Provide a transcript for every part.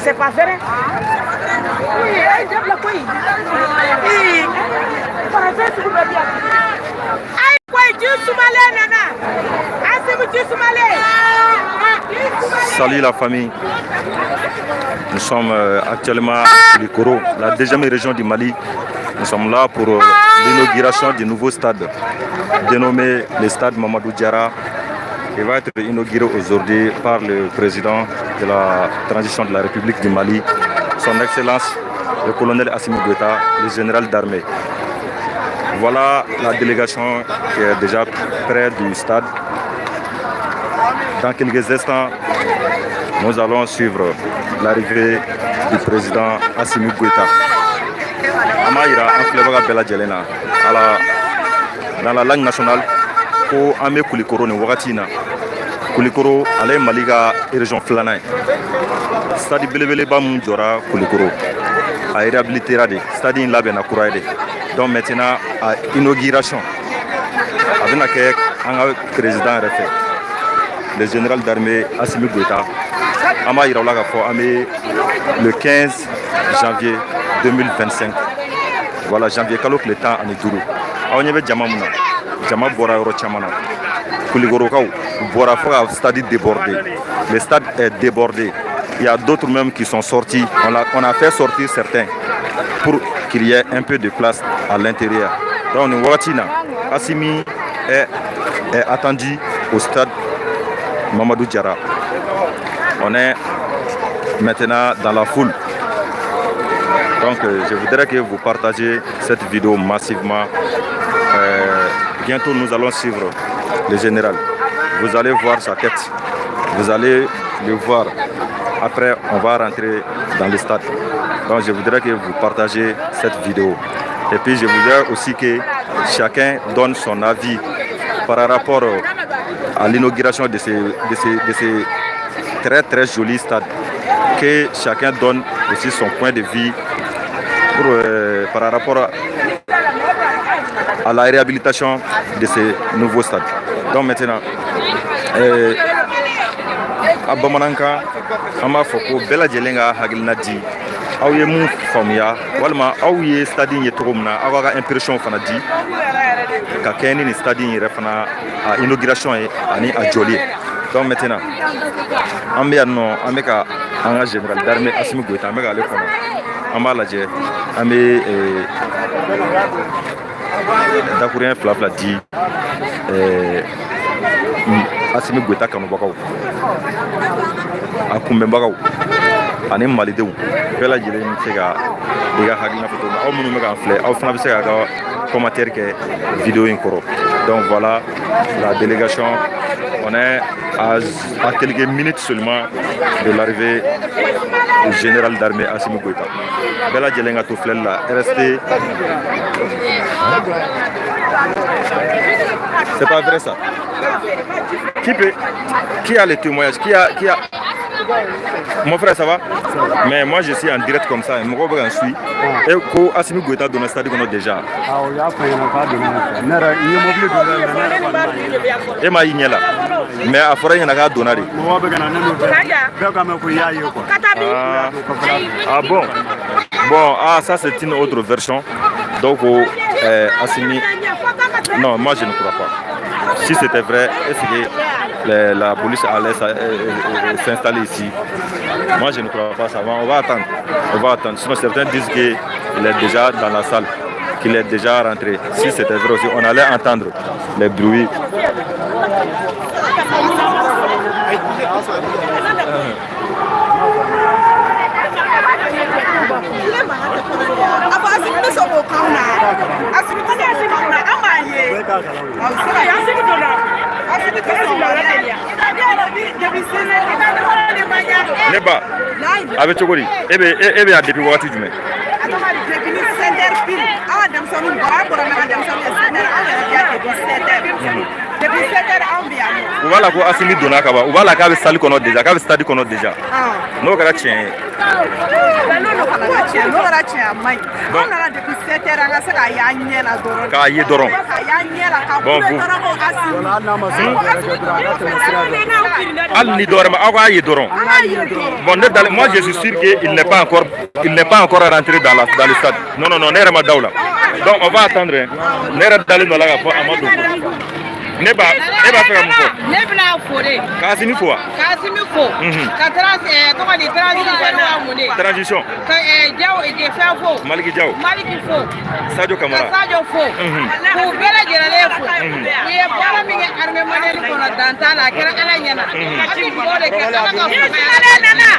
C'est pas vrai. Salut la famille. Nous sommes actuellement à Koulikoro, la deuxième région du Mali. Nous sommes là pour l'inauguration du nouveau stade dénommé le stade Mamadou Diarra. Il va être inauguré aujourd'hui par le président de la transition de la République du Mali, son Excellence le colonel Assimi Goïta, le général d'armée. Voilà la délégation qui est déjà près du stade. Dans quelques instants, nous allons suivre l'arrivée du président Assimi Goïta. Amaïra, en Flevaga Bella Djelena, dans la langue nationale, ko ame Koulikoro ni wakatina. Koulikoro, ale Maliga région Flanay. Stade belebeleba mun jora Koulikoro. A réhabilité de stade in labena kuraide. Donc maintenant à inauguration. Avec un président refait. Le général d'armée Assimi Goïta. Amaïra Olaga fo ame le 15 janvier 2025. Voilà, janvier kalok le temps en Iduru. Aonyebe Djamamuna. Djama Bora Rochamana. Koulikoro Kaou. Bora Foga stade débordé. Le stade est débordé. Il y a d'autres même qui sont sortis. On a fait sortir certains pour qu'il y ait un peu de place à l'intérieur. Donc, Assimi est attendu au stade Mamadou Diarra. On est maintenant dans la foule. Donc, je voudrais que vous partagez cette vidéo massivement. Bientôt, nous allons suivre le général. Vous allez voir sa tête. Vous allez le voir. Après, on va rentrer dans le stade. Donc, je voudrais que vous partagez cette vidéo. Et puis, je voudrais aussi que chacun donne son avis par rapport à l'inauguration de ces très très jolis stades. Que chacun donne aussi son point de vue par rapport à la réhabilitation de ces nouveaux stades. Donc maintenant, à Bamananka, Ama Foko, Bella Djelenga, Hagelnadi, Aouye Mou Famia, Walma, Aouye Stadin Yetromna, avoir impression Fanadi, Kakeni Stadin Refana, à inauguration et à Joliet. Donc maintenant, Ambiano, Ameka, Anga Général d'armée Assimi Goïta, Ameka Lekono, Amalaje, Amé, Dakourien Flavla dit, Assimi Goïta Kanobakaou, Akumbembakaou, Anem Malidou, Bella Djeleni Sega, Dega Hagina Photo, au Monument en fleur, au Fnabisega, commentaire que vidéo incoro. Donc voilà la délégation. On est à quelques minutes seulement de l'arrivée du général d'armée Assimi Goïta. Bella Djelenga Touflel là, est resté. C'est pas vrai ça. Qui a les témoignages? Qui a... Mon frère, ça va? Mais moi je suis en direct comme ça. Mon frère, je suis. Et ko Assimi Goïta donne un stade qu'on a déjà. Et ma là. Mais à forêt, il y a un donné. Ah bon? Bon, ça c'est une autre version. Donc, Assimi. Non, moi je ne crois pas. Si c'était vrai, est-ce que la police allait s'installer ici. Moi, je ne crois pas ça. On va attendre. On va attendre. Sinon, certains disent qu'il est déjà dans la salle, qu'il est déjà rentré. Si c'était vrai aussi, on allait entendre les bruits. Neba, avec Chogori, et bien depuis what tu mets. Voilà quoi, Assimi Donakaba, ou voilà qu'avec Sali qu'on a déjà, qu'avec Stadi qu'on a déjà. Non, qu'à tiens. Bon, vous. Al Nidorma, Awa Yedoron. Bon, moi je suis sûr qu'il n'est pas encore rentré dans le stade. Non, Nera Madaoula. Donc on va attendre. Nera Dalé dans la Amadou. Neba faire un mot. Neba Fodé. Kasimi Foa. Kasimi Fo. Comment dire transition. Diao et des faire faux. Maliki Diao. Maliki Fo. Sadio Kamara. Sadio Fo. Pour Bela Gerale Fo. Oui, pour la mingue armée modèle qu'on a dans la guerre à la Yana. Asi Fodé que la Nana.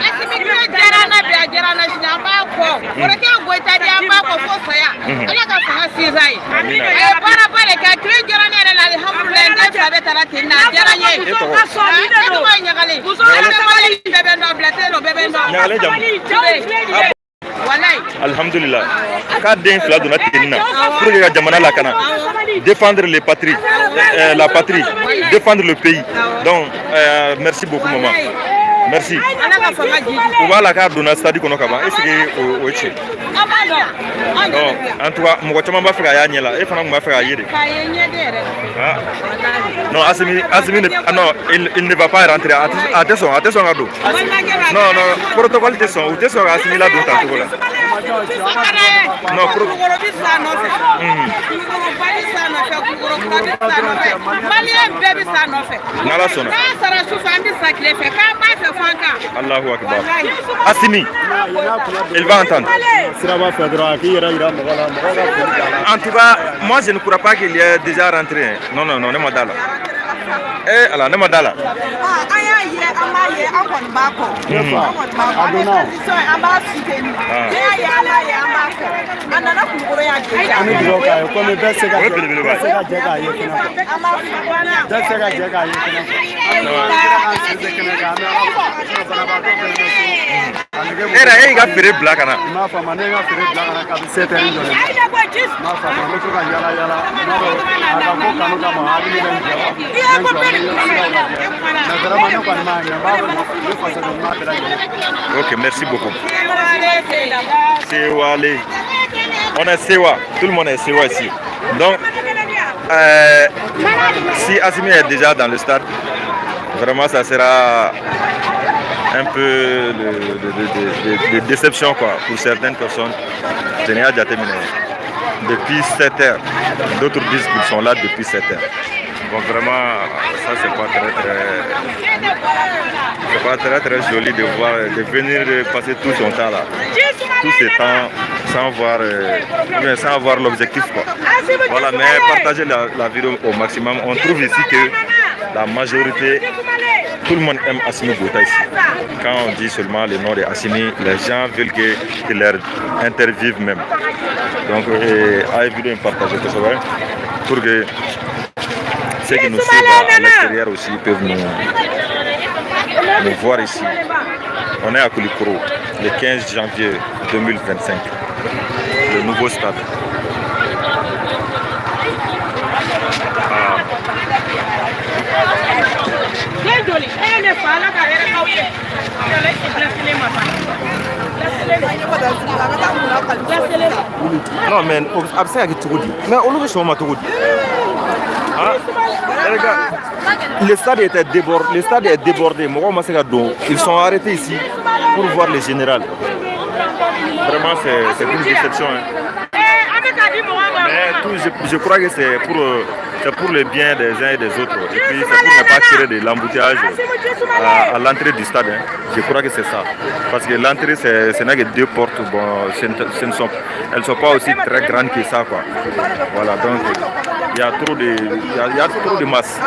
Asi Gerana Bia Gerana Shamba Fo. Pour que Goita Diamba Fo Saya. Elle a fait un cisaille. Et para les cas, créer Gerana et la Hamburg, ça va être à la Tina. Gerana. Alhamdulillah. Quand den fila donna tenina pour que la jamana lakana défendre les patries, la patrie, défendre le pays. Donc merci beaucoup maman. Merci. On va la carte donna stade kono kaba. Est-ce que oche? Non, en tout cas, mon chama va faire yanya là. Et fana va faire yede. Non, Assimi non, il ne va pas rentrer. Attention Ado. Non, protocole de son, ou de son Assimi là dans ta là. Non, Allahu Akbar. Assimi, il va entendre. En tout cas, moi je ne crois pas qu'il est déjà rentré. Non, ne m'adala. Alors, ne m'adala. Era il a fait black ana. Ok, merci beaucoup. Sewale. On est Sewa, tout le monde est Sewa ici. Donc, si Assimi est déjà dans le stade, vraiment ça sera un peu de déception quoi, pour certaines personnes. Je n'ai déjà terminé. Depuis 7 heures, d'autres disent qu'ils sont là depuis 7 heures. Donc vraiment, ça c'est pas très joli de voir, de venir passer tout son temps là, tout ce temps sans voir l'objectif quoi. Voilà, mais partager la vidéo au maximum. On trouve ici que la majorité, tout le monde aime Assimi Goïta ici. Quand on dit seulement le nom de Assimi, les gens veulent qu'il leur intervive même. Donc, à vidéo partager tout ça, pour que ceux qui nous suivent à l'extérieur aussi peuvent nous voir ici. On est à Koulikoro, le 15 janvier 2025, le nouveau stade. Non mais le stade était débordé. Le stade est débordé. Ils sont arrêtés ici pour voir le général. Vraiment c'est une déception. je crois que c'est pour le bien des uns et des autres. Et puis c'est pour ne pas créer de l'embouteillage à l'entrée du stade. Hein. Je crois que c'est ça. Parce que l'entrée, ce n'est que 2 portes. Bon, elles ne sont pas aussi très grandes que ça. Quoi. Voilà, donc il y a trop de masse.